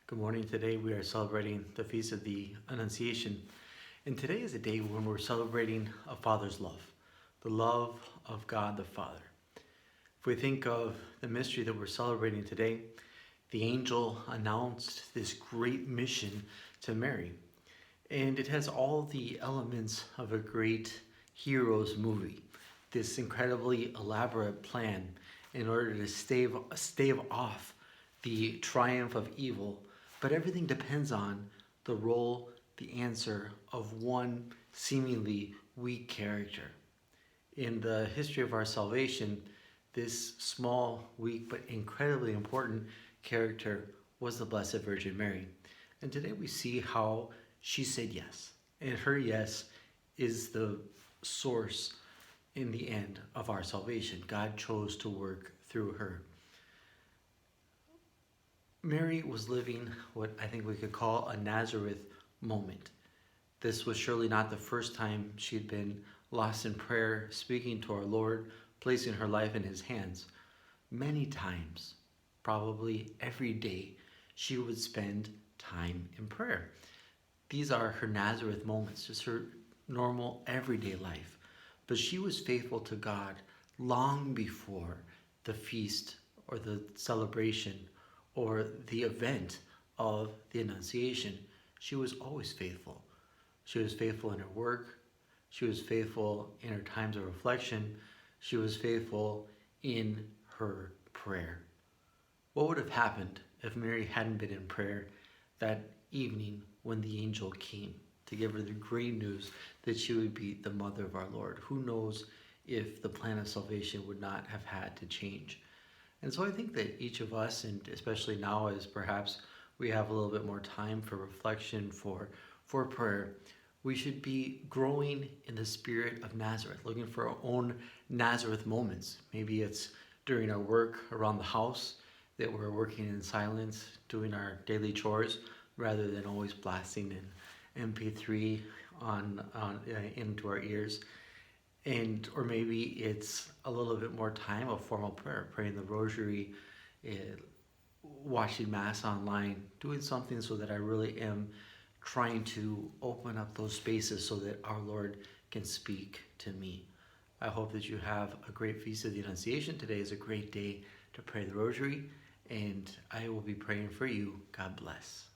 Good morning. Today we are celebrating the Feast of the Annunciation. And today is a day when we're celebrating a Father's love, the love of God the Father. If we think of the mystery that we're celebrating today, the angel announced this great mission to Mary. And it has all the elements of a great hero's movie, this incredibly elaborate plan in order to stave off the triumph of evil. But everything depends on the role, the answer of one seemingly weak character. In the history of our salvation, this small, weak, but incredibly important character was the Blessed Virgin Mary. And today we see how she said yes. And her yes is the source in the end of our salvation. God chose to work through her. Mary was living what I think we could call a Nazareth moment. This was surely not the first time she'd been lost in prayer, speaking to our Lord, placing her life in His hands. Many times, probably every day, she would spend time in prayer. These are her Nazareth moments, just her normal everyday life. But she was faithful to God long before the feast or the celebration or the event of the Annunciation. She was always faithful. She was faithful in her work. She was faithful in her times of reflection. She was faithful in her prayer. What would have happened if Mary hadn't been in prayer that evening when the angel came to give her the great news that she would be the mother of our Lord? Who knows if the plan of salvation would not have had to change? And so I think that each of us, and especially now as perhaps we have a little bit more time for reflection, for prayer, we should be growing in the spirit of Nazareth, looking for our own Nazareth moments. Maybe it's during our work around the house that we're working in silence, doing our daily chores, rather than always blasting in MP3 into our ears. Or maybe it's a little bit more time of formal prayer, praying the rosary, watching Mass online, doing something so that I really am trying to open up those spaces so that our Lord can speak to me. I hope that you have a great Feast of the Annunciation. Today is a great day to pray the rosary, and I will be praying for you. God bless.